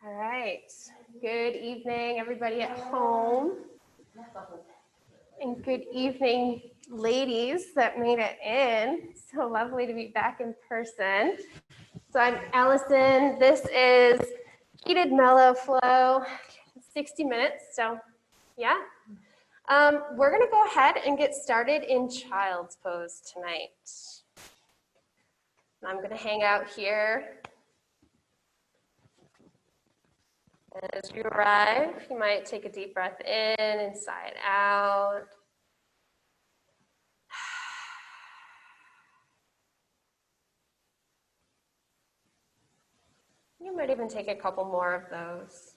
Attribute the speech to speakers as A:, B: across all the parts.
A: All right. Good evening, everybody at home. And good evening, ladies that made it in. So lovely to be back in person. So I'm Allison. This is Heated Mellow Flow, 60 minutes. So yeah. We're going to go ahead and get started in child's pose tonight. I'm going to hang out here. As you arrive, you might take a deep breath in and sigh it out. You might even take a couple more of those.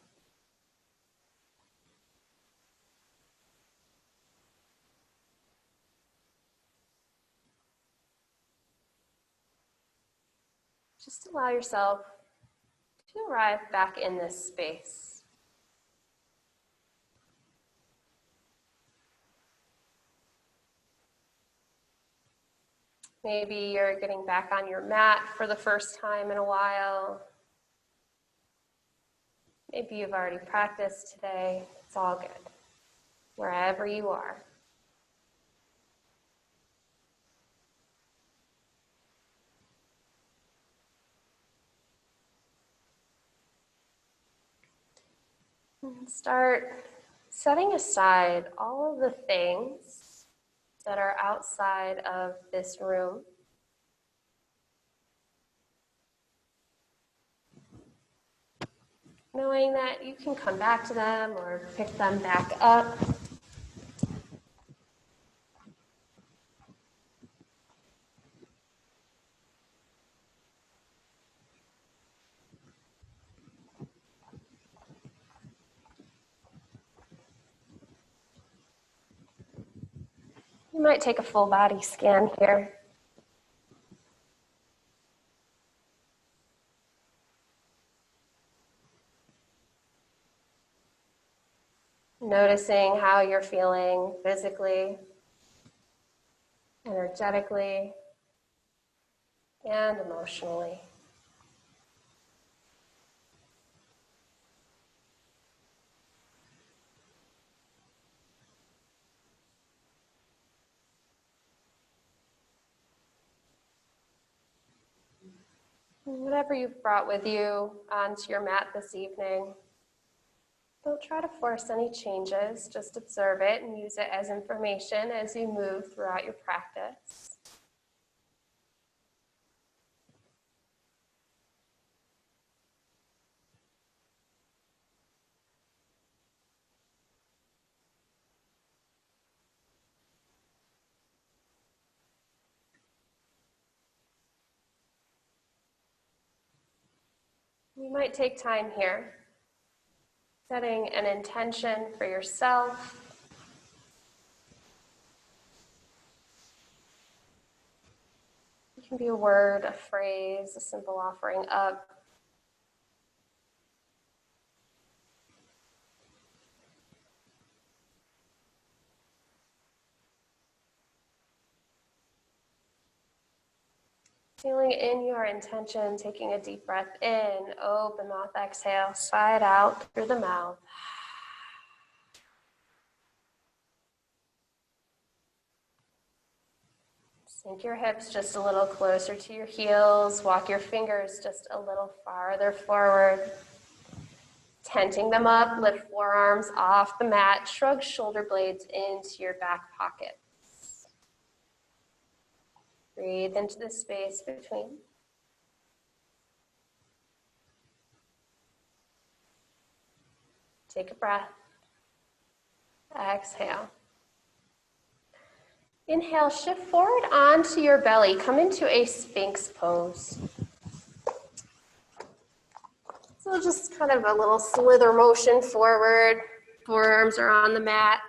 A: Just allow yourself to arrive back in this space. Maybe you're getting back on your mat for the first time in a while. Maybe you've already practiced today. It's all good, wherever you are. And start setting aside all of the things that are outside of this room. Knowing that you can come back to them or pick them back up. You might take a full body scan here. Noticing how you're feeling physically, energetically, and emotionally. Whatever you've brought with you onto your mat this evening, don't try to force any changes, just observe it and use it as information as you move throughout your practice. You might take time here, setting an intention for yourself. It can be a word, a phrase, a simple offering up. Feeling in your intention, taking a deep breath in, open mouth, exhale, sigh it out through the mouth. Sink your hips just a little closer to your heels. Walk your fingers just a little farther forward. Tenting them up, lift forearms off the mat. Shrug shoulder blades into your back pocket. Breathe into the space between. Take a breath. Exhale. Inhale, shift forward onto your belly. Come into a Sphinx pose. So just kind of a little slither motion forward. Forearms are on the mat.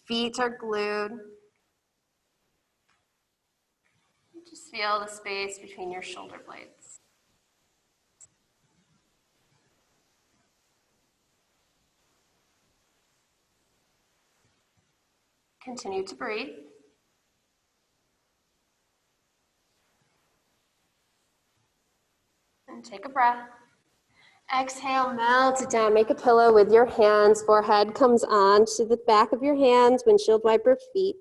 A: Feet are glued. Just feel the space between your shoulder blades. Continue to breathe. And take a breath. Exhale, melt it down. Make a pillow with your hands. Forehead comes on to the back of your hands, windshield wiper feet.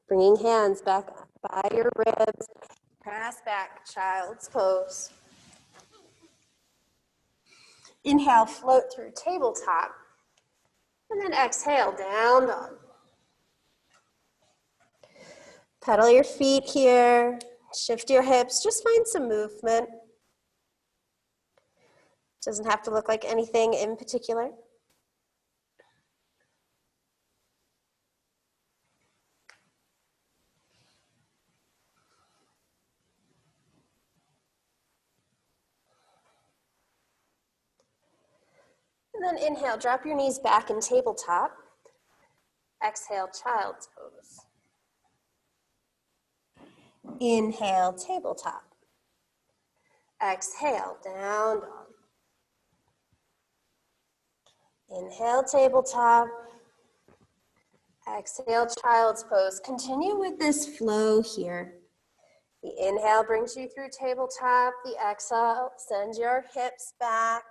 A: Bringing hands back by your ribs. Press back, child's pose. Inhale, float through tabletop. And then exhale, down dog. Pedal your feet here. Shift your hips. Just find some movement. Doesn't have to look like anything in particular. And then inhale, drop your knees back in tabletop. Exhale, child's pose. Inhale, tabletop. Exhale, down dog. Inhale, tabletop. Exhale, child's pose. Continue with this flow here. The inhale brings you through tabletop. The exhale sends your hips back.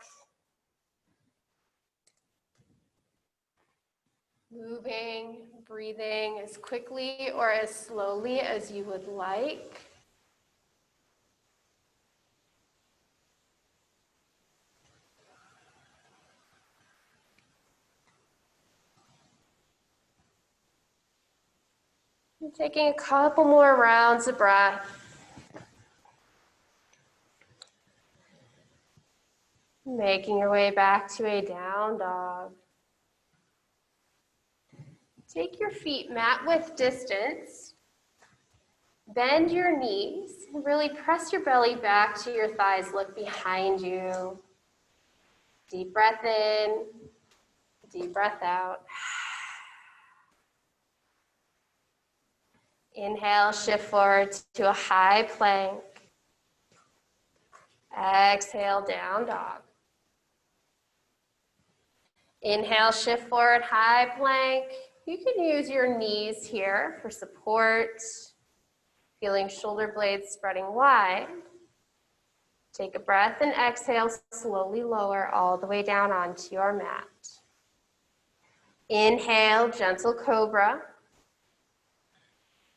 A: Moving, breathing as quickly or as slowly as you would like. And taking a couple more rounds of breath. Making your way back to a down dog. Take your feet mat width distance. Bend your knees. Really press your belly back to your thighs. Look behind you. Deep breath in. Deep breath out. Inhale, shift forward to a high plank. Exhale, down dog. Inhale, shift forward, high plank. You can use your knees here for support. Feeling shoulder blades spreading wide. Take a breath and exhale, slowly lower all the way down onto your mat. Inhale, gentle cobra.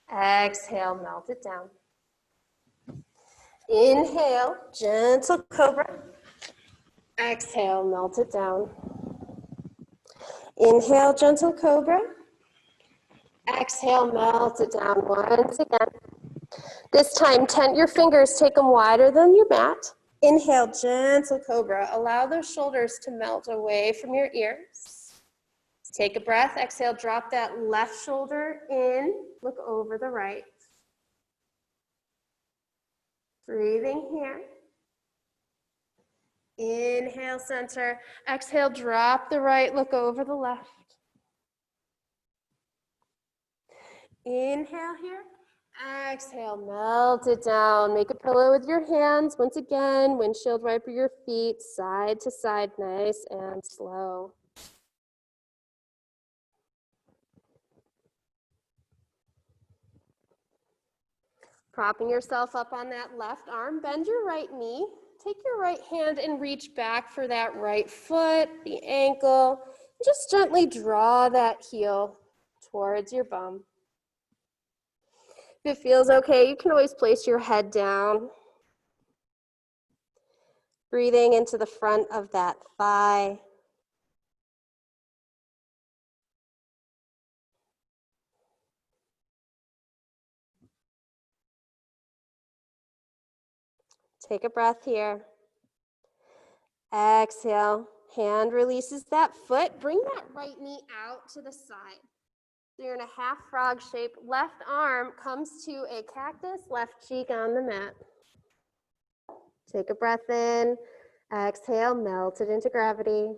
A: Exhale, melt it down. Inhale, gentle cobra. Exhale, melt it down. Inhale, gentle cobra. Exhale, melt it down once again. This time, tent your fingers, take them wider than your mat. Inhale, gentle cobra. Allow those shoulders to melt away from your ears. Take a breath, exhale, drop that left shoulder in, look over the right. Breathing here. Inhale, center. Exhale, drop the right, look over the left. Inhale here. Exhale, melt it down. Make a pillow with your hands. Once again, windshield wiper your feet side to side, nice and slow. Propping yourself up on that left arm, bend your right knee. Take your right hand and reach back for that right foot, the ankle. Just gently draw that heel towards your bum. If it feels okay, you can always place your head down. Breathing into the front of that thigh. Take a breath here. Exhale, hand releases that foot. Bring that right knee out to the side. So you're in a half frog shape. Left arm comes to a cactus, left cheek on the mat. Take a breath in. Exhale, melt it into gravity.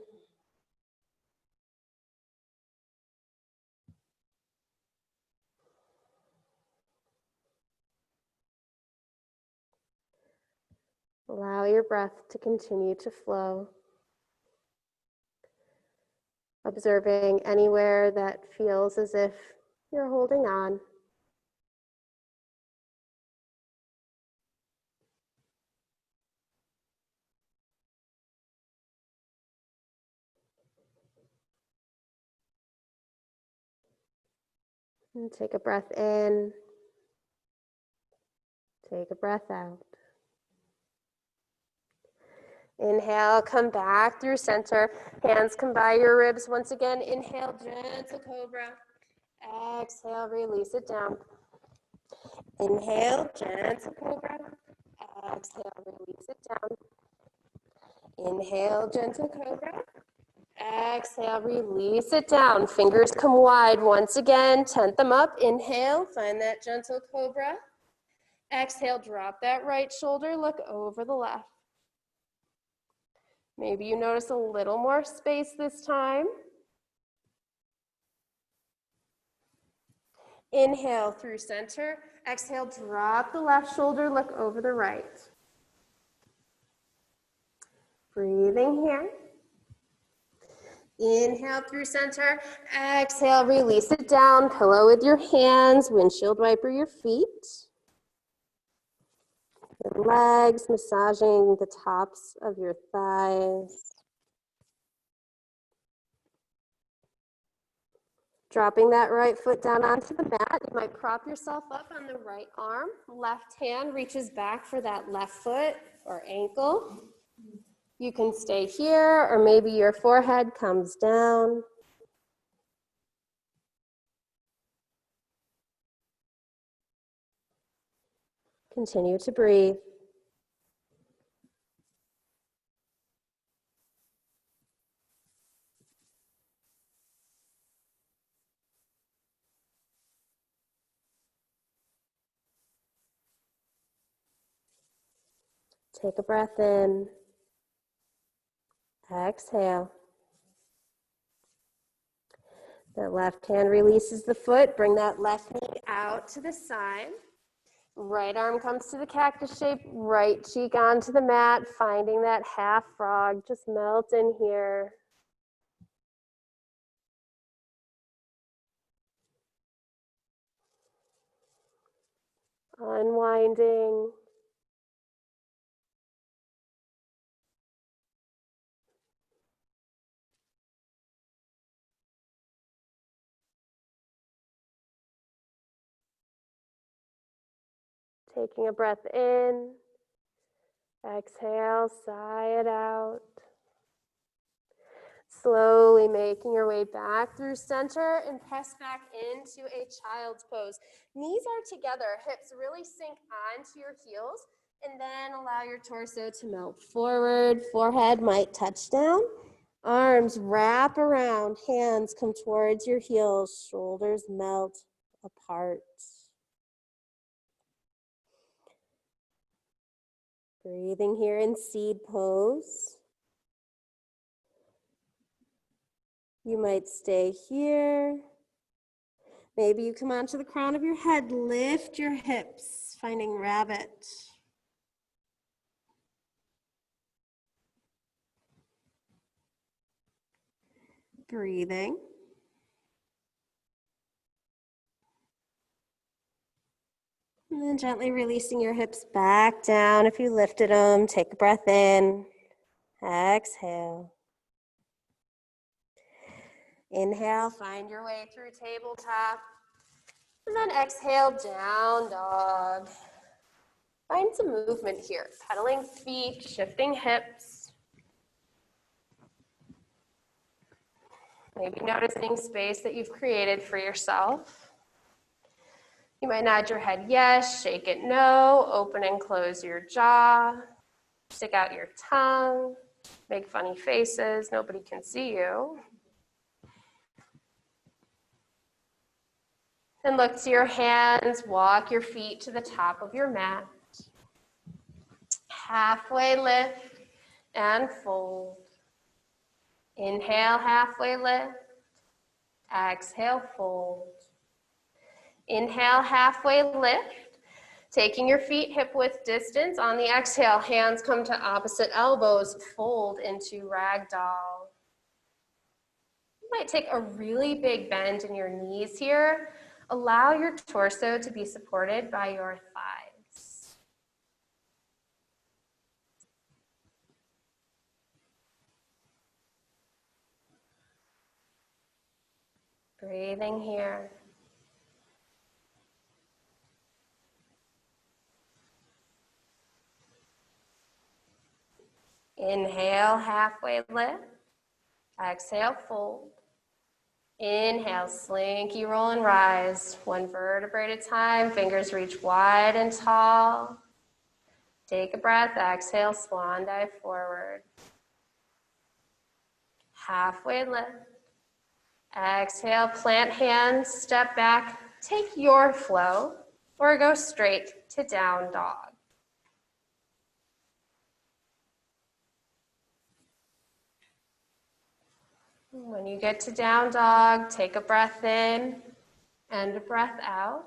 A: Allow your breath to continue to flow. Observing anywhere that feels as if you're holding on. And take a breath in. Take a breath out. Inhale, come back through center. Hands come by your ribs. Once again, inhale, gentle cobra. Exhale, release it down. Inhale, gentle cobra. Exhale, release it down. Inhale, gentle cobra. Exhale, release it down. Fingers come wide. Once again, tent them up. Inhale, find that gentle cobra. Exhale, drop that right shoulder, look over the left. Maybe you notice a little more space this time. Inhale through center. Exhale, drop the left shoulder, look over the right. Breathing here. Inhale through center. Exhale, release it down. Pillow with your hands, windshield wiper your feet. Your legs, massaging the tops of your thighs. Dropping that right foot down onto the mat. You might prop yourself up on the right arm. Left hand reaches back for that left foot or ankle. You can stay here, or maybe your forehead comes down. Continue to breathe. Take a breath in. Exhale. That left hand releases the foot. Bring that left knee out to the side. Right arm comes to the cactus shape. Right cheek onto the mat. Finding that half frog. Just melt in here. Unwinding. Taking a breath in. Exhale, sigh it out. Slowly making your way back through center and press back into a child's pose. Knees are together, hips really sink onto your heels, and then allow your torso to melt forward. Forehead might touch down. Arms wrap around, hands come towards your heels, shoulders melt apart. Breathing here in seed pose. You might stay here. Maybe you come onto the crown of your head, lift your hips, finding rabbit. Breathing. And then gently releasing your hips back down. If you lifted them, take a breath in. Exhale. Inhale, find your way through tabletop. And then exhale, down dog. Find some movement here. Pedaling feet, shifting hips. Maybe noticing space that you've created for yourself. You might nod your head yes, shake it no, open and close your jaw, stick out your tongue, make funny faces, nobody can see you. Then look to your hands, walk your feet to the top of your mat. Halfway lift and fold. Inhale, halfway lift. Exhale, fold. Inhale, halfway lift. Taking your feet hip width distance. On the exhale, hands come to opposite elbows. Fold into ragdoll. Might take a really big bend in your knees here. Allow your torso to be supported by your thighs. Breathing here. Inhale, halfway lift. Exhale, fold. Inhale, slinky roll and rise. One vertebrae at a time. Fingers reach wide and tall. Take a breath. Exhale, swan dive forward. Halfway lift. Exhale, plant hands, step back. Take your flow or go straight to down dog. When you get to down dog, take a breath in and a breath out.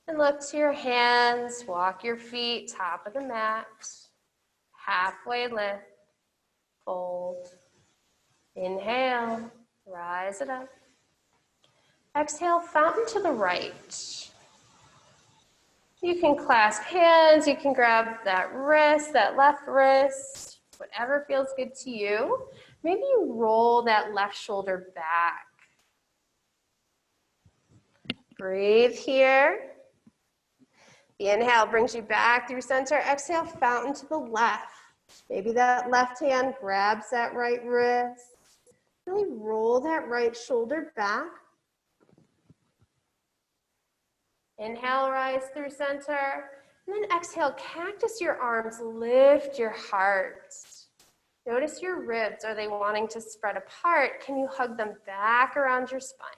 A: And look to your hands, walk your feet, top of the mat. Halfway lift, fold. Inhale, rise it up. Exhale, fountain to the right. You can clasp hands, you can grab that wrist, that left wrist, whatever feels good to you. Maybe you roll that left shoulder back. Breathe here. The inhale brings you back through center. Exhale, fountain to the left. Maybe that left hand grabs that right wrist. Really roll that right shoulder back. Inhale, rise through center. And then exhale, cactus your arms, lift your heart. Notice your ribs. Are they wanting to spread apart? Can you hug them back around your spine?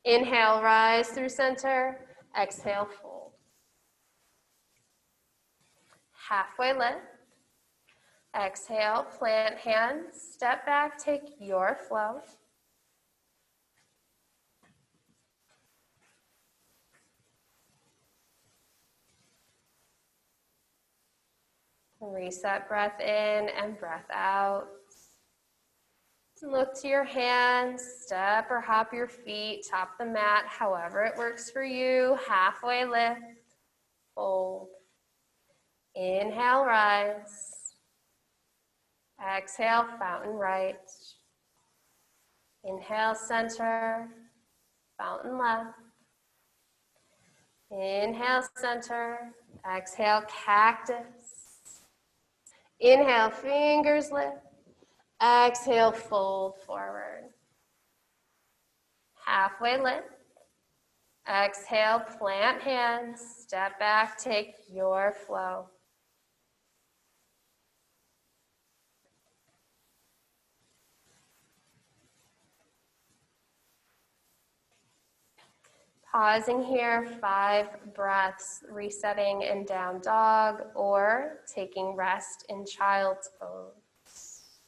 A: Inhale, rise through center. Exhale, fold. Halfway lift. Exhale, plant hands. Step back, take your flow. Reset, breath in and breath out. Look to your hands, step or hop your feet, top the mat, however it works for you. Halfway lift, fold. Inhale, rise. Exhale, fountain right. Inhale, center, fountain left. Inhale, center. Exhale, cactus. Inhale, fingers lift. Exhale, fold forward. Halfway lift. Exhale, plant hands. Step back, take your flow. Pausing here, 5 breaths, resetting in down dog or taking rest in child's pose.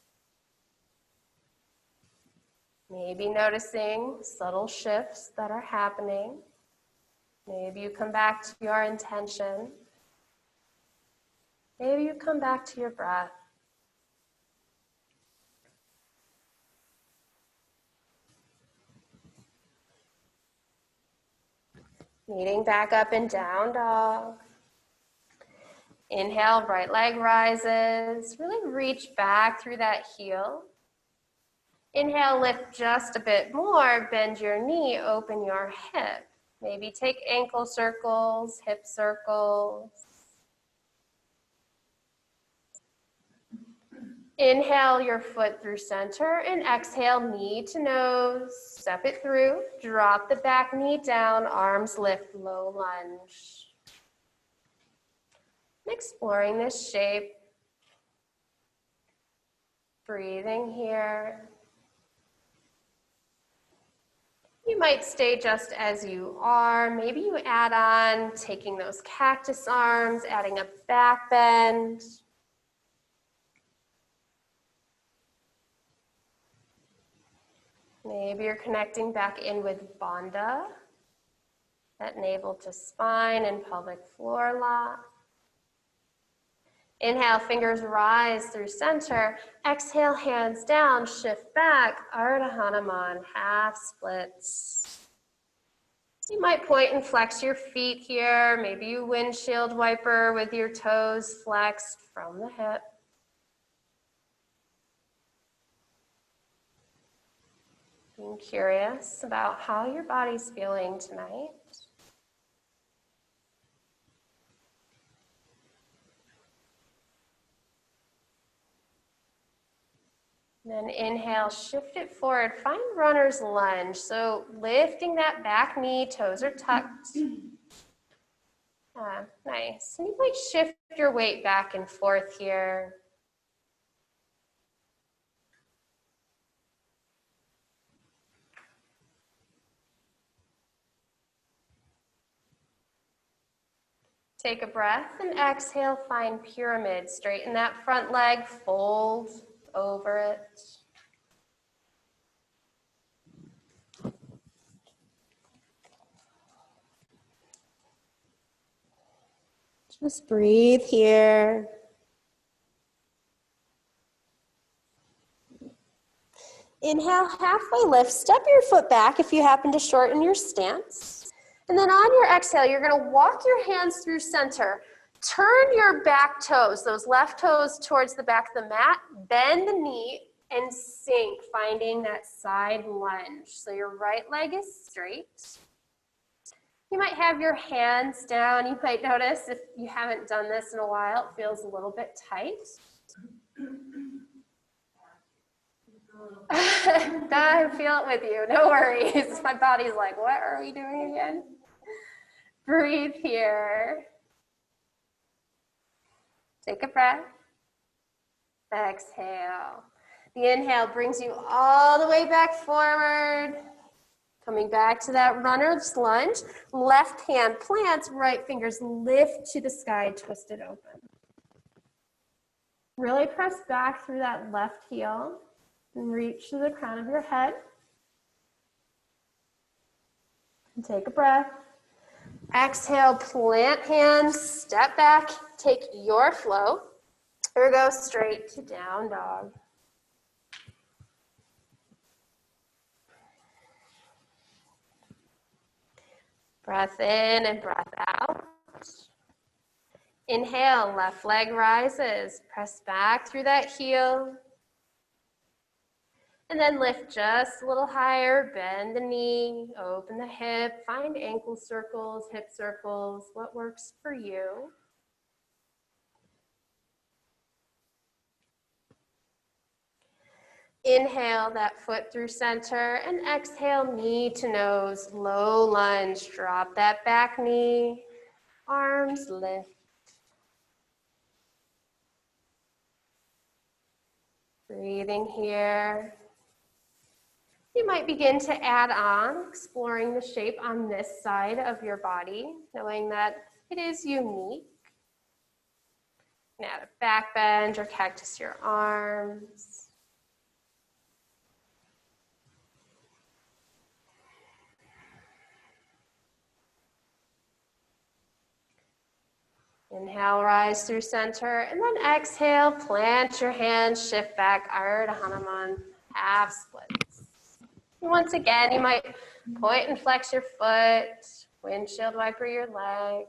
A: Maybe noticing subtle shifts that are happening. Maybe you come back to your intention. Maybe you come back to your breath. Meeting back up in down dog. Inhale, right leg rises. Really reach back through that heel. Inhale, lift just a bit more. Bend your knee, open your hip. Maybe take ankle circles, hip circles. Inhale your foot through center and exhale, knee to nose. Step it through. Drop the back knee down, arms lift, low lunge. Exploring this shape. Breathing here. You might stay just as you are. Maybe you add on taking those cactus arms, adding a back bend. Maybe you're connecting back in with Bandha, that navel to spine and pelvic floor lock. Inhale, fingers rise through center. Exhale, hands down, shift back. Ardha Hanuman, half splits. You might point and flex your feet here. Maybe you windshield wiper with your toes flexed from the hip. Being curious about how your body's feeling tonight. Then inhale, shift it forward. Find runner's lunge. So lifting that back knee, toes are tucked. Nice. And you might shift your weight back and forth here. Take a breath and exhale, find pyramid. Straighten that front leg, fold over it. Just breathe here. Inhale, halfway lift. Step your foot back if you happen to shorten your stance. And then on your exhale, you're going to walk your hands through center. Turn your back toes, those left toes towards the back of the mat. Bend the knee and sink, finding that side lunge. So your right leg is straight. You might have your hands down. You might notice if you haven't done this in a while, it feels a little bit tight. I feel it with you, no worries. My body's like, what are we doing again? Breathe here. Take a breath. Exhale. The inhale brings you all the way back forward. Coming back to that runner's lunge. Left hand plants, right fingers lift to the sky, twist it open. Really press back through that left heel and reach to the crown of your head. And take a breath. Exhale, plant hands, step back, take your flow, or go straight to down dog. Breath in and breath out. Inhale, left leg rises. Press back through that heel. And then lift just a little higher. Bend the knee, open the hip. Find ankle circles, hip circles, what works for you. Inhale that foot through center and exhale knee to nose, low lunge. Drop that back knee, arms lift. Breathing here. You might begin to add on, exploring the shape on this side of your body, knowing that it is unique. And add a back bend or cactus your arms. Inhale, rise through center, and then exhale, plant your hands, shift back, Ardha Hanuman, half splits. And once again, you might point and flex your foot, windshield wiper your leg.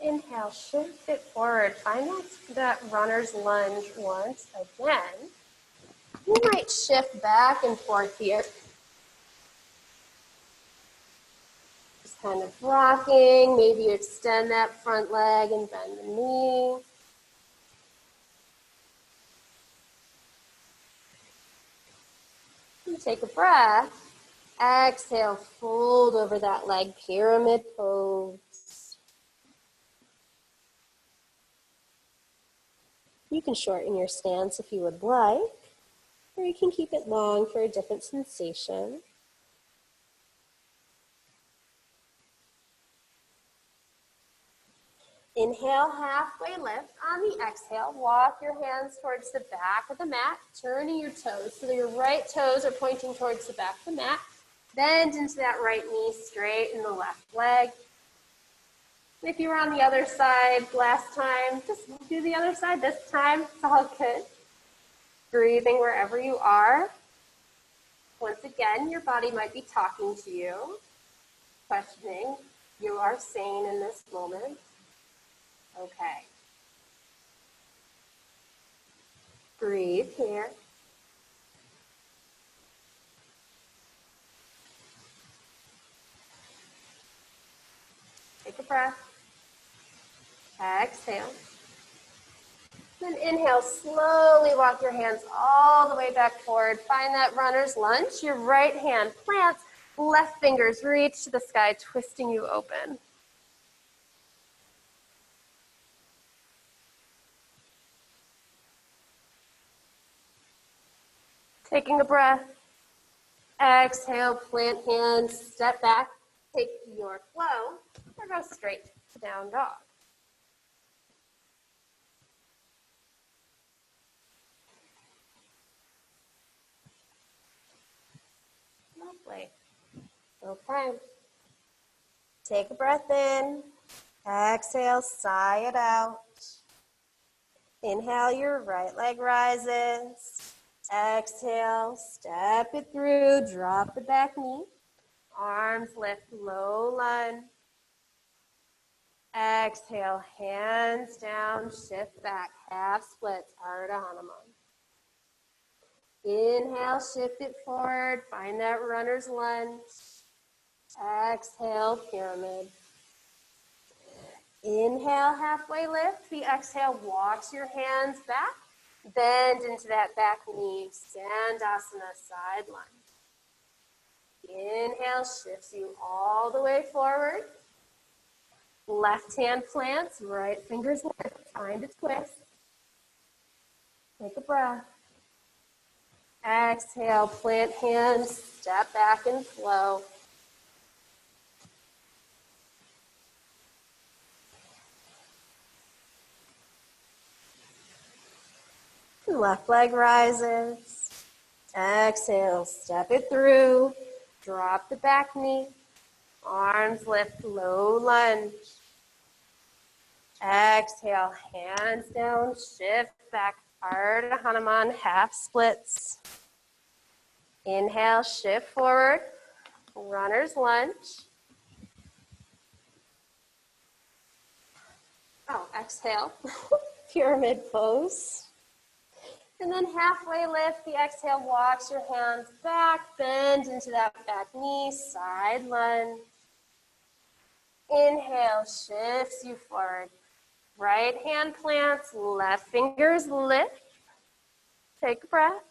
A: Inhale, shift it forward. Find that runner's lunge once again. You might shift back and forth here. Just kind of rocking. Maybe you extend that front leg and bend the knee. And take a breath. Exhale, fold over that leg, pyramid pose. You can shorten your stance if you would like, or you can keep it long for a different sensation. Inhale, halfway lift. On the exhale, walk your hands towards the back of the mat, turning your toes so that your right toes are pointing towards the back of the mat. Bend into that right knee, straighten the left leg. If you were on the other side last time, just do the other side this time. It's all good. Breathing wherever you are. Once again, your body might be talking to you, questioning, you are sane in this moment. Okay. Breathe here. Take a breath. Exhale. Then inhale, slowly walk your hands all the way back forward. Find that runner's lunge. Your right hand plants, left fingers reach to the sky, twisting you open. Taking a breath. Exhale, plant hands, step back, take your flow, or go straight to down dog. Lovely. Okay. Take a breath in. Exhale, sigh it out. Inhale, your right leg rises. Exhale, step it through, drop the back knee. Arms lift, low lunge. Exhale, hands down, shift back, half splits, Ardha Hanuman. Inhale, shift it forward, find that runner's lunge. Exhale, pyramid. Inhale, halfway lift. The exhale walks your hands back. Bend into that back knee, Standasana, side lunge. Inhale, shifts you all the way forward. Left hand plants, right fingers lift, find a twist. Take a breath. Exhale, plant hands, step back and flow. Left leg rises. Exhale, step it through. Drop the back knee. Arms lift, low lunge. Exhale, hands down, shift back, Ardha Hanuman, half splits. Inhale, shift forward, runner's lunge. Oh, exhale, pyramid pose. And then halfway lift, the exhale walks your hands back, bend into that back knee, side lunge. Inhale, shifts you forward. Right hand plants, left fingers lift. Take a breath.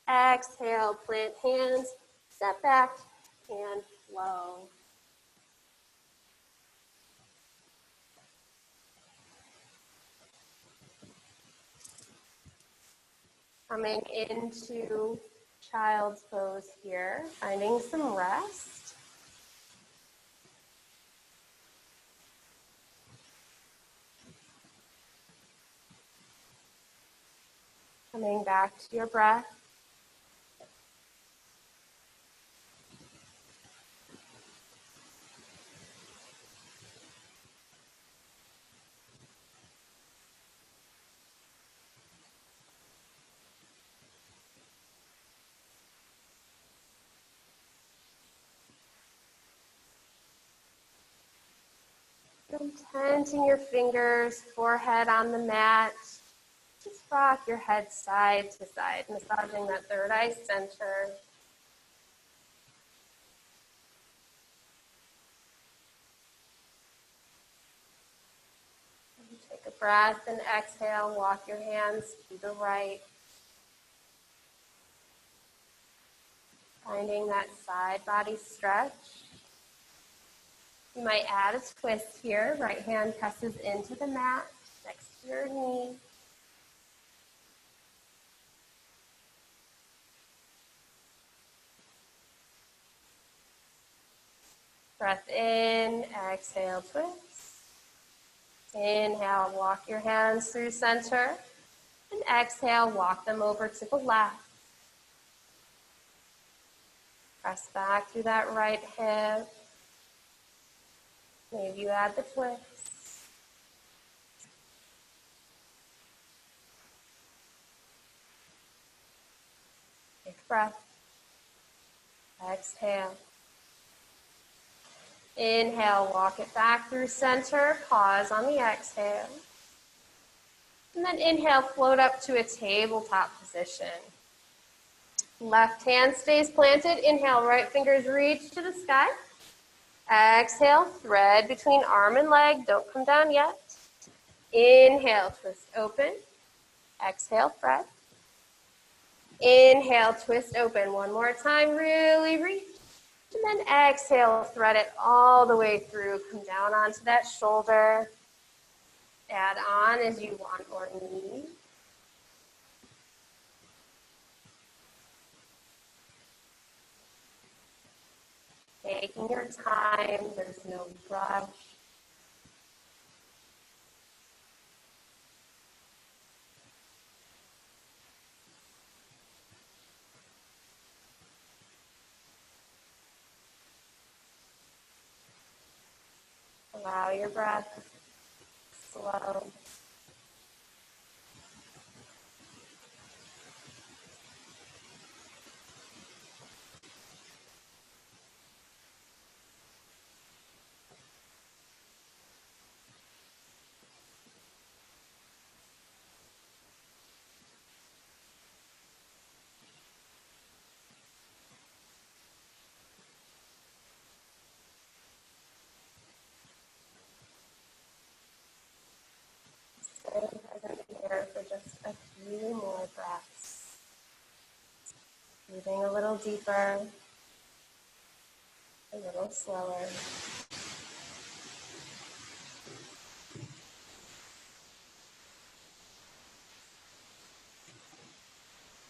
A: Exhale, plant hands, step back, and flow. Coming into child's pose here, finding some rest. Coming back to your breath. Tenting your fingers, forehead on the mat. Just rock your head side to side, massaging that third eye center. Take a breath and exhale, walk your hands to the right. Finding that side body stretch. You might add a twist here. Right hand presses into the mat next to your knee. Breath in, exhale, twist. Inhale, walk your hands through center. And exhale, walk them over to the left. Press back through that right hip. Maybe you add the twist. Take a breath. Exhale. Inhale, walk it back through center. Pause on the exhale. And then inhale, float up to a tabletop position. Left hand stays planted. Inhale, right fingers reach to the sky. Exhale, thread between arm and leg. Don't come down yet. Inhale, twist open. Exhale, thread. Inhale, twist open. One more time, really reach. And then exhale, thread it all the way through. Come down onto that shoulder. Add on as you want or need. Taking your time, there's no rush. Allow your breath to slow. Stay present here for just a few more breaths. Breathing a little deeper, a little slower.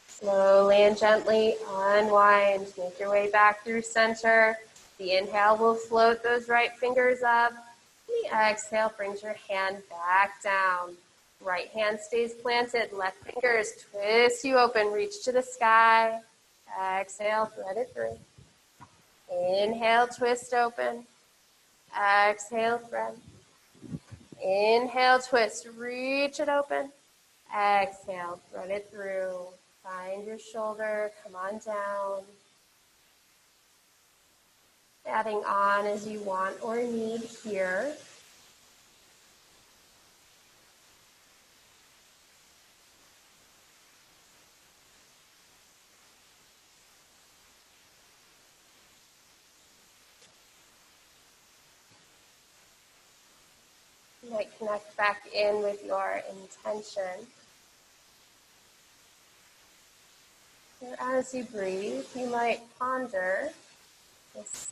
A: Slowly and gently unwind. Make your way back through center. The inhale will float those right fingers up. The exhale brings your hand back down. Right hand stays planted. Left fingers twist you open. Reach to the sky. Exhale, thread it through. Inhale, twist open. Exhale, thread. Inhale, twist. Reach it open. Exhale, thread it through. Find your shoulder. Come on down. Adding on as you want or need here. You might connect back in with your intention. And as you breathe, you might ponder this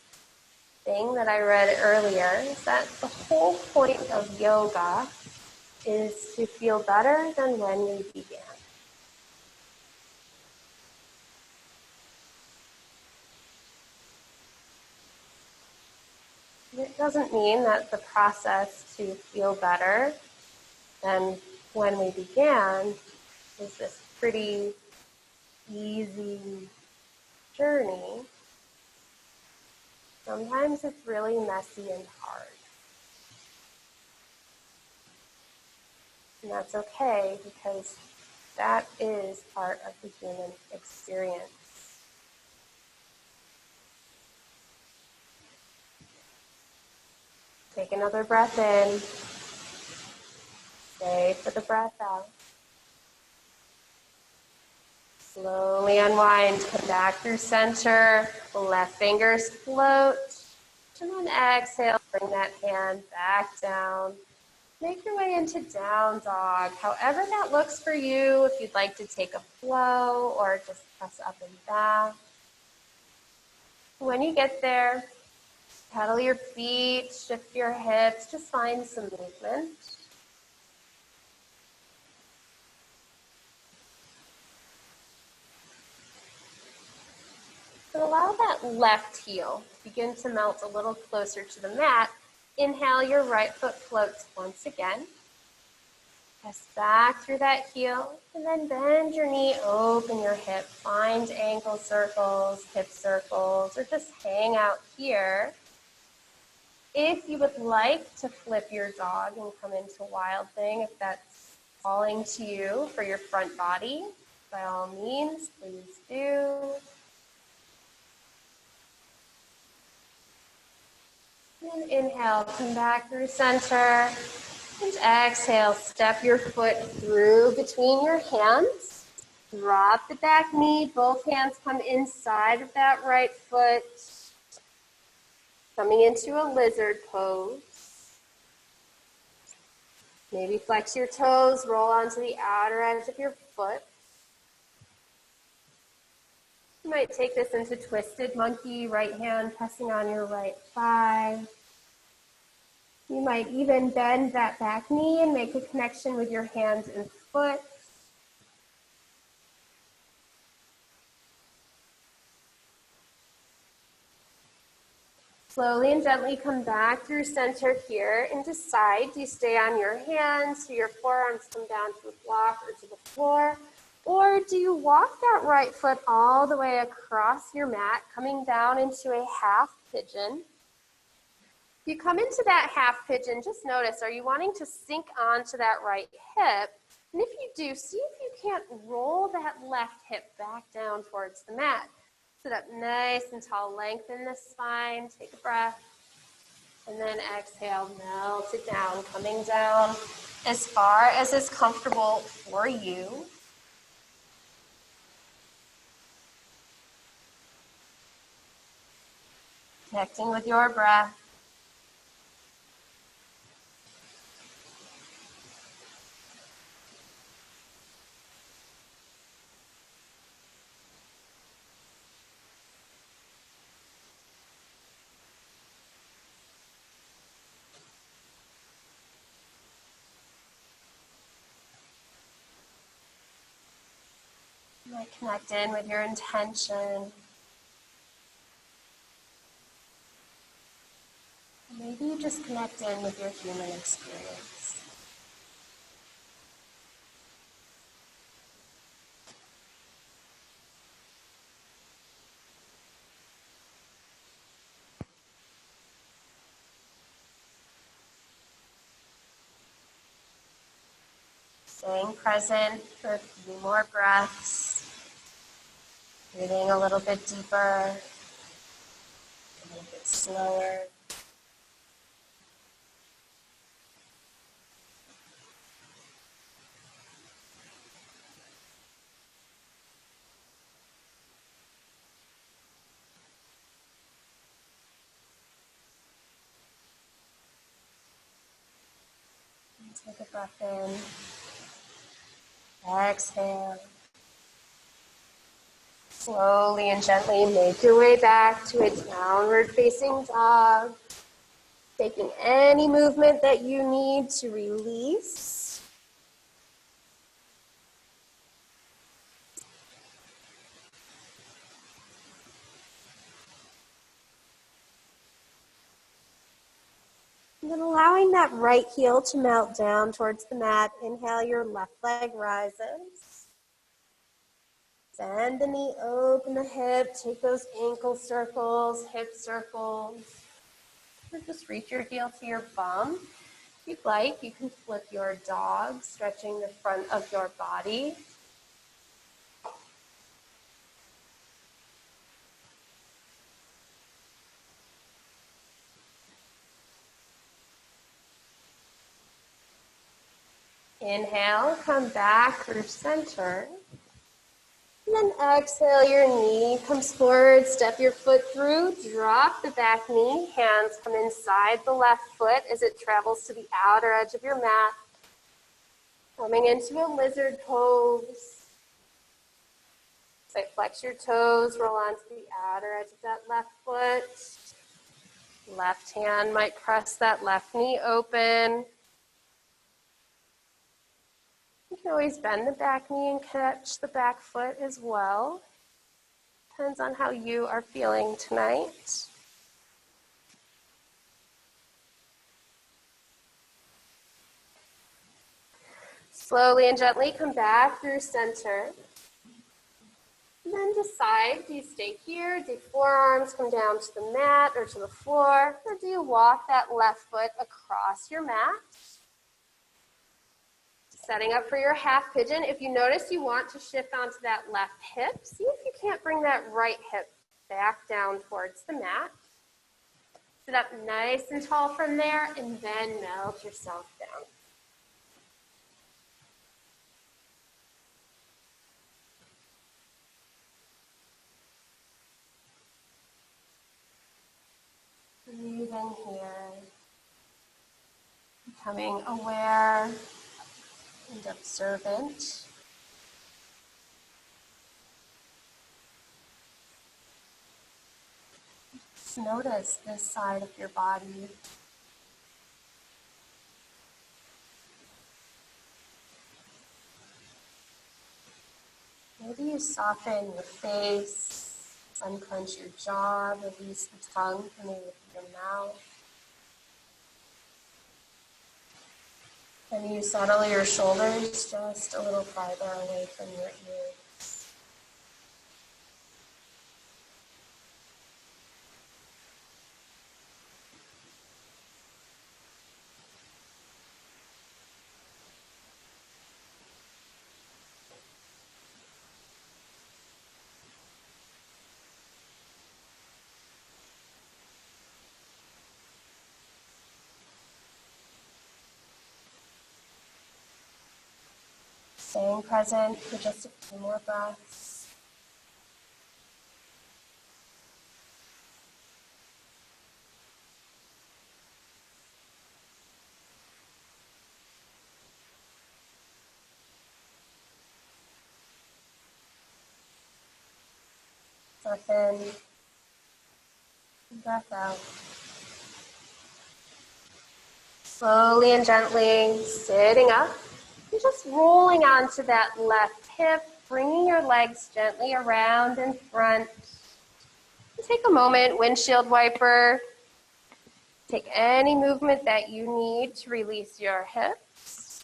A: thing that I read earlier, is that the whole point of yoga is to feel better than when we began. And it doesn't mean that the process to feel better than when we began is this pretty easy journey. Sometimes it's really messy and hard. And that's okay, because that is part of the human experience. Take another breath in. Stay for the breath out. Slowly unwind, come back through center, left fingers float, and then exhale, bring that hand back down. Make your way into down dog, however that looks for you, if you'd like to take a flow or just press up and back. When you get there, pedal your feet, shift your hips, just find some movement. And allow that left heel to begin to melt a little closer to the mat Inhale, your right foot floats once again. Press back through that heel, and then bend your knee, open your hip. Find ankle circles, hip circles, or just hang out here. If you would like to flip your dog and come into Wild Thing, if that's calling to you for your front body, by all means, please do. And inhale, come back through center. And exhale, step your foot through between your hands. Drop the back knee, both hands come inside of that right foot. Coming into a lizard pose. Maybe flex your toes, roll onto the outer edge of your foot. You might take this into twisted monkey, right hand pressing on your right thigh. You might even bend that back knee and make a connection with your hands and foot. Slowly and gently come back through center here and decide, do you stay on your hands, do your forearms come down to the block or to the floor, or do you walk that right foot all the way across your mat, coming down into a half pigeon? If you come into that half pigeon, just notice, are you wanting to sink onto that right hip? And if you do, see if you can't roll that left hip back down towards the mat. Sit up nice and tall, lengthen the spine, take a breath, and then exhale, melt it down, coming down as far as is comfortable for you. Connecting with your breath. You might connect in with your intention. Maybe you just connect in with your human experience. Staying present for a few more breaths. Breathing a little bit deeper, a little bit slower. Take a breath in. Exhale. Slowly and gently make your way back to a downward facing dog. Taking any movement that you need to release. And then allowing that right heel to melt down towards the mat. Inhale, your left leg rises. Bend the knee, open the hip, take those ankle circles, hip circles. Or just reach your heel to your bum. If you'd like, you can flip your dog, stretching the front of your body. Inhale, come back through center. And then exhale, your knee comes forward, step your foot through, drop the back knee, hands come inside the left foot as it travels to the outer edge of your mat. Coming into a lizard pose. So flex your toes, roll onto the outer edge of that left foot. Left hand might press that left knee open. You can always bend the back knee and catch the back foot as well. Depends on how you are feeling tonight. Slowly and gently come back through center. And then decide, do you stay here? Do forearms come down to the mat or to the floor? Or do you walk that left foot across your mat? Setting up for your half pigeon. If you notice you want to shift onto that left hip, see if you can't bring that right hip back down towards the mat. Sit up nice and tall from there, and then melt yourself down. Breathe in here, becoming aware and observant. Just notice this side of your body. Maybe you soften your face, unclench your jaw, release the tongue coming with your mouth. And you settle your shoulders just a little farther away from your ears. Staying present for just a few more breaths. Breath in, and breath out. Slowly and gently sitting up. You're just rolling onto that left hip, bringing your legs gently around in front. Take a moment, windshield wiper. Take any movement that you need to release your hips.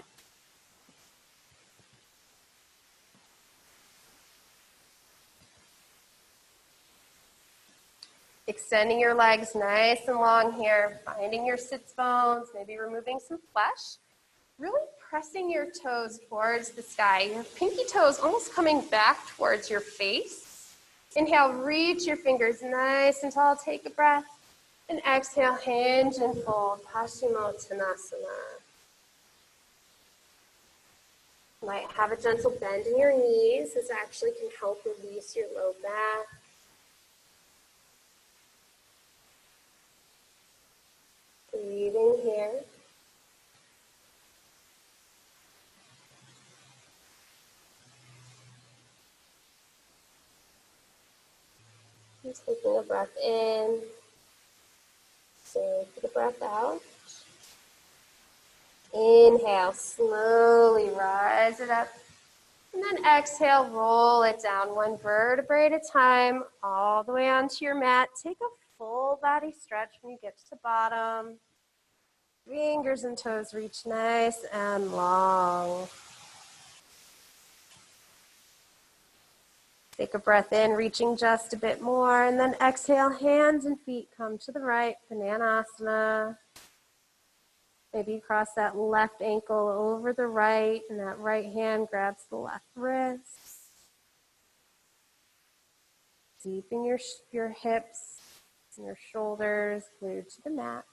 A: Extending your legs nice and long here, finding your sits bones, maybe removing some flesh. Really pressing your toes towards the sky. Your pinky toes almost coming back towards your face. Inhale, reach your fingers nice and tall. Take a breath. And exhale, hinge and fold. Paschimottanasana. Might have a gentle bend in your knees. This actually can help release your low back. Breathing here. And taking a breath in. Take the breath out. Inhale, slowly rise it up. And then exhale, roll it down one vertebrae at a time, all the way onto your mat. Take a full body stretch when you get to the bottom. Fingers and toes reach nice and long. Take a breath in, reaching just a bit more, and then exhale, hands and feet come to the right, Bananasana. Maybe cross that left ankle over the right, and that right hand grabs the left wrist. Keeping your hips and your shoulders glued to the mat.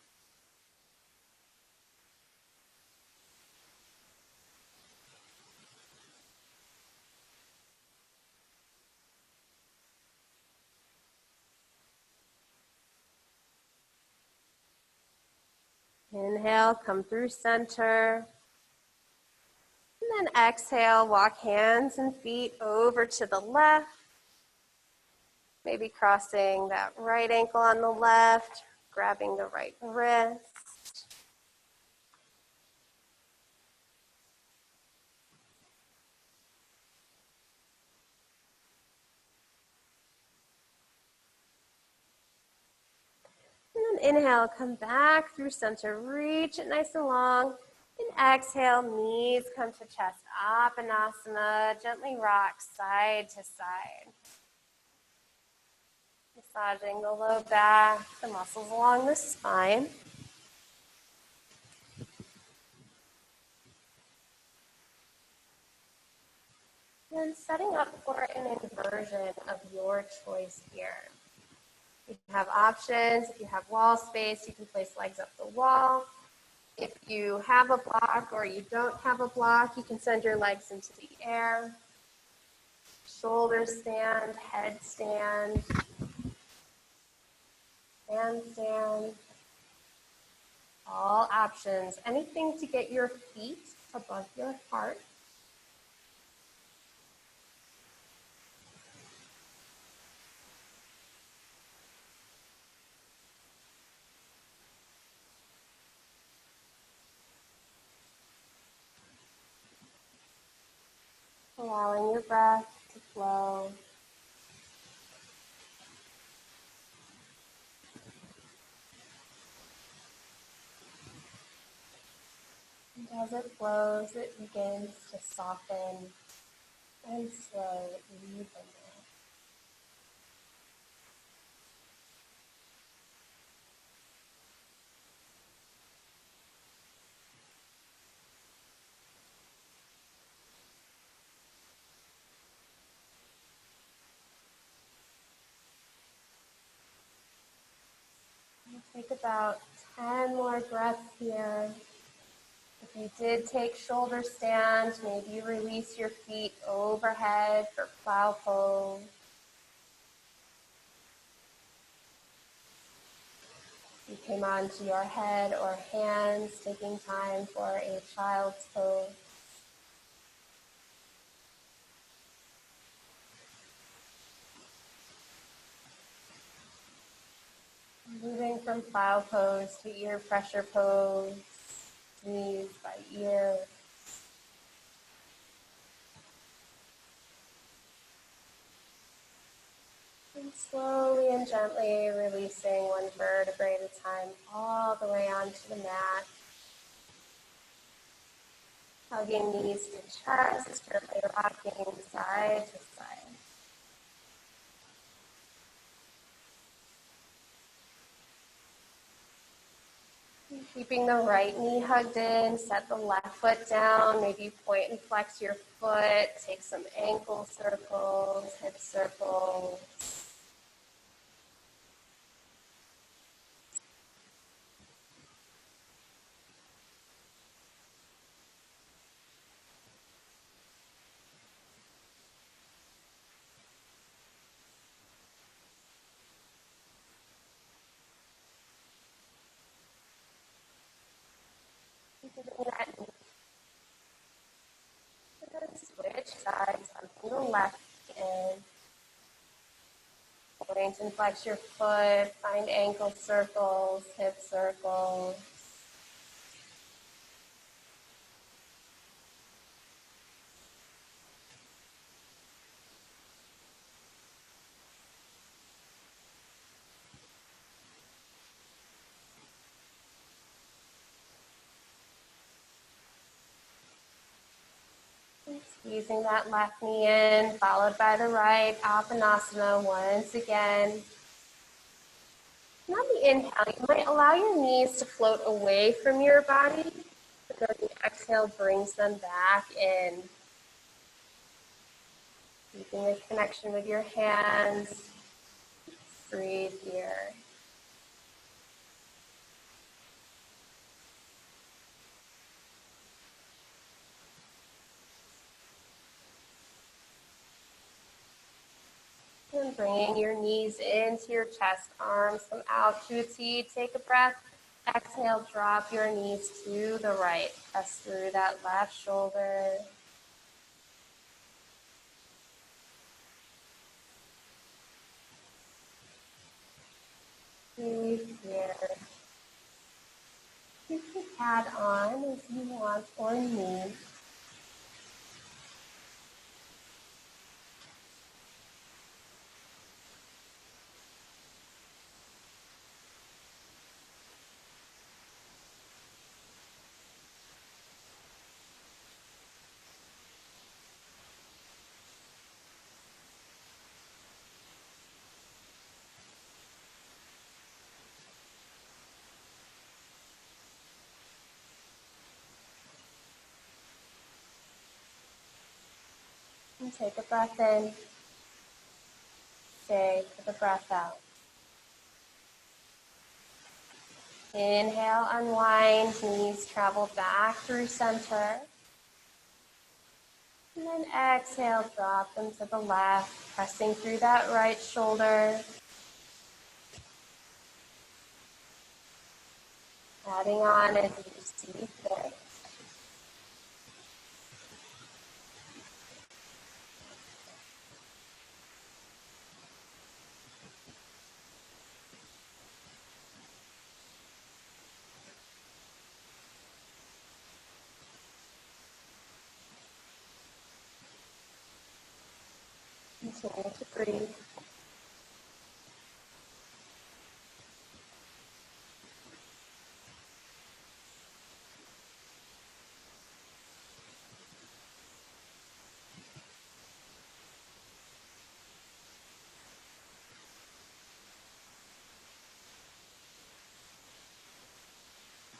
A: Inhale, come through center. And then exhale, walk hands and feet over to the left. Maybe crossing that right ankle on the left, grabbing the right wrist. And then inhale, come back through center, reach it nice and long. And Exhale, knees come to chest Appanasana. Gently rock side to side. Massaging the low back, the muscles along the spine. And setting up for an inversion of your choice here. You have options. If you have wall space, you can place legs up the wall. If you have a block or you don't have a block, you can send your legs into the air. Shoulder stand, head stand, handstand. All options. Anything to get your feet above your heart. Allowing your breath to flow. And as it flows, it begins to soften and slow even more. Take about 10 more breaths here. If you did take shoulder stand, maybe you release your feet overhead for plow pose. You came onto your head or hands, taking time for a child's pose. Moving from plow pose to ear pressure pose, knees by ear. And slowly and gently releasing one vertebrae at a time all the way onto the mat. Hugging knees to chest, gently rocking side to side. Keeping the right knee hugged in, set the left foot down, maybe point and flex your foot, take some ankle circles, hip circles. Switch sides, onto the left in. Point and flex your foot, find ankle circles, hip circles. Squeezing that left knee in, followed by the right, Appanasana once again. And on the inhale, you might allow your knees to float away from your body. And on the exhale, brings them back in. Keeping a connection with your hands. Breathe here. And bringing your knees into your chest, arms come out to a T. Take a breath. Exhale, drop your knees to the right. Press through that left shoulder. Breathe here. You can add on as you want or need. And take a breath in. Stay for the breath out. Inhale, unwind, knees travel back through center. And then exhale, drop them to the left, pressing through that right shoulder. Adding on as you see fit. Continue to breathe.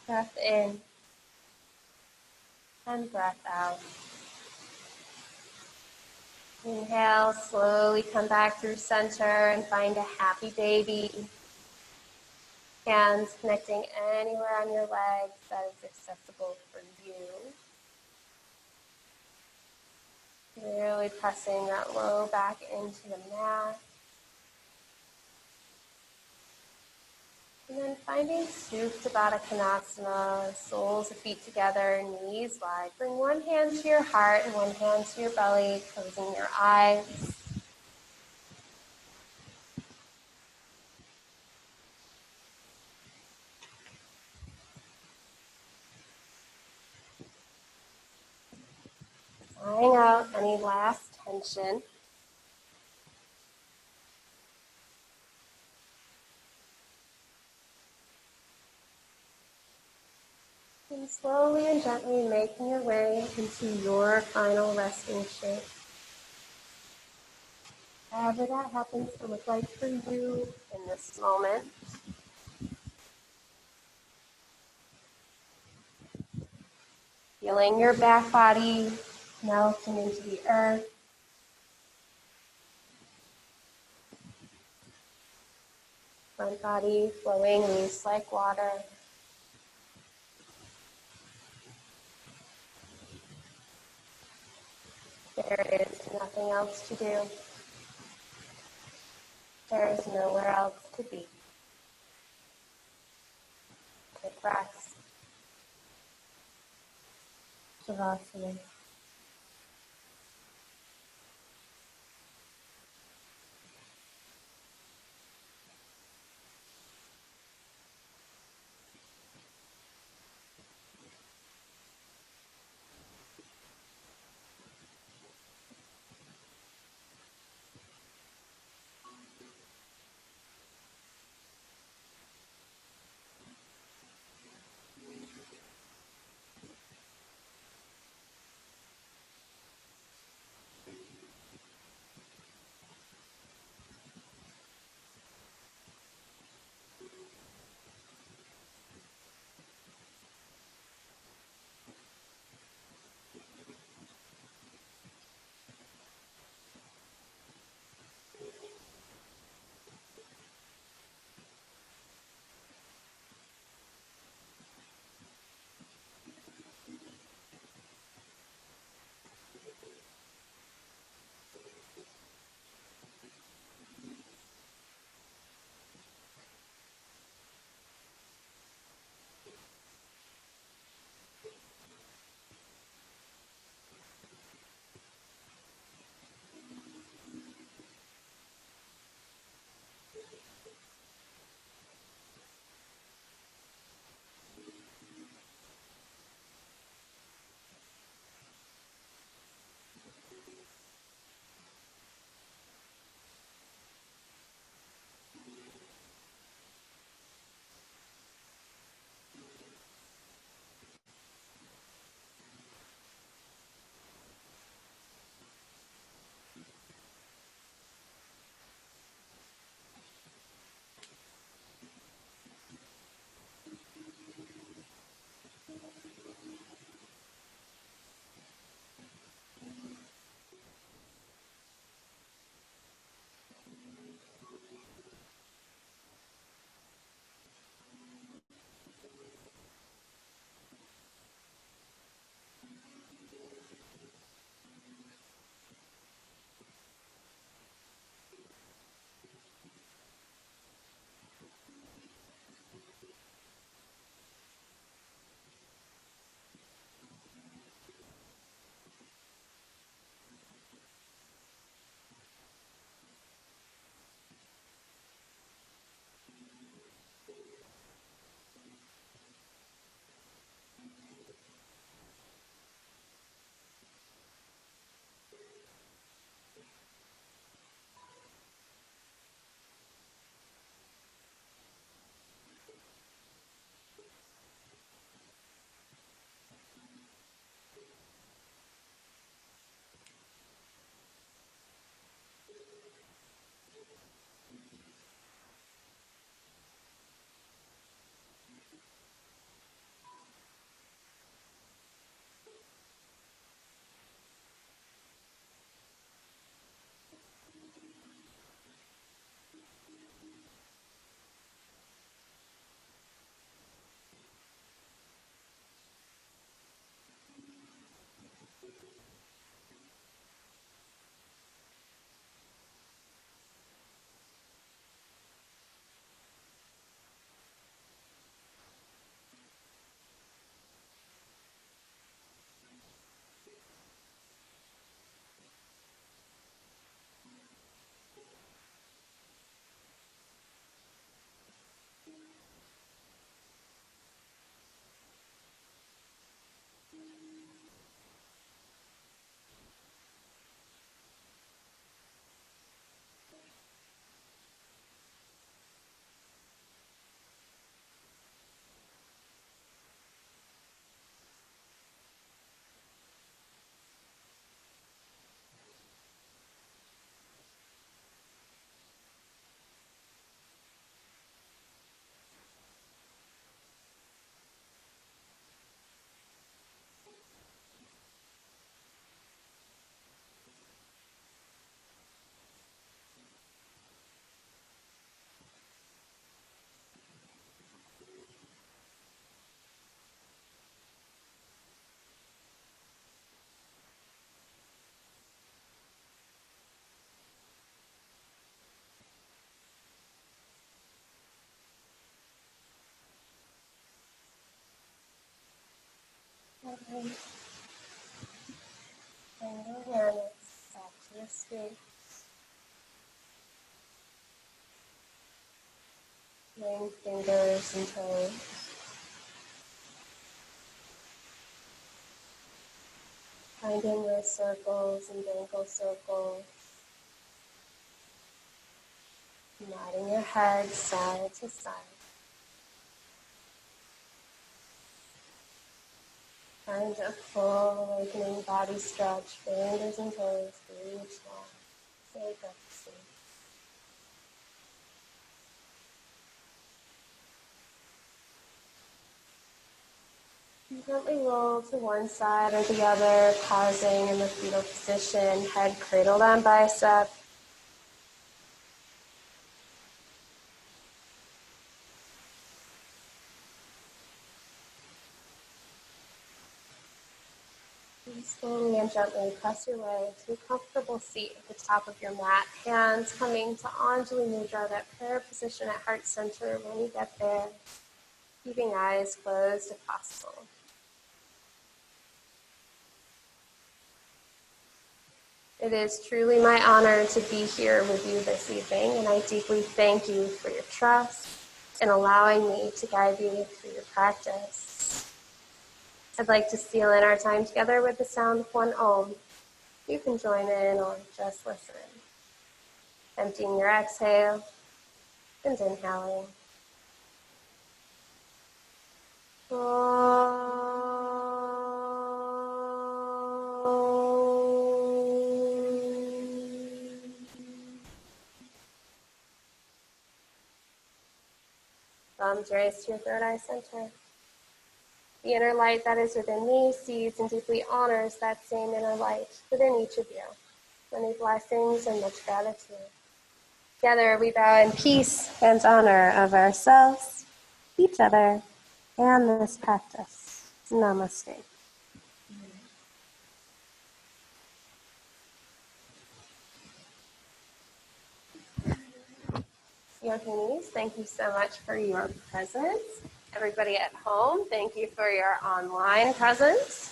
A: Breath in and breath out. Inhale, slowly come back through center and find a happy baby. Hands connecting anywhere on your legs that is accessible for you. Really pressing that low back into the mat. And then finding Supta Baddha Konasana, soles of feet together, knees wide. Bring one hand to your heart and one hand to your belly, closing your eyes. Sighing out any last tension. And slowly and gently making your way into your final resting shape. However that happens to look like for you in this moment. Feeling your back body melting into the earth. Front body flowing loose like water. There is nothing else to do. There is nowhere else to be. Take rest. Shavasana. Bring your awareness back to your feet. Ring fingers and toes. Finding wrist circles and ankle circles. Nodding your head side to side. Find a full awakening body stretch, fingers and toes through each one. Take up the seat. Gently roll to one side or the other, pausing in the fetal position, head cradled on bicep. And slowly and gently press your way to a comfortable seat at the top of your mat. Hands coming to Anjali Mudra, that prayer position at heart center when you get there. Keeping eyes closed if possible. It is truly my honor to be here with you this evening, and I deeply thank you for your trust in allowing me to guide you through your practice. I'd like to seal in our time together with the sound of one Om. You can join in or just listen. Emptying your exhale and inhaling. Thumbs raised to your third eye center. The inner light that is within me sees and deeply honors that same inner light within each of you. Many blessings and much gratitude. Together we bow in peace and honor of ourselves, each other, and this practice. Namaste. Yoginis, thank you so much for your presence. Everybody at home, thank you for your online presence.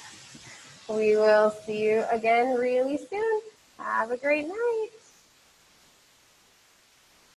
A: We will see you again really soon. Have a great night.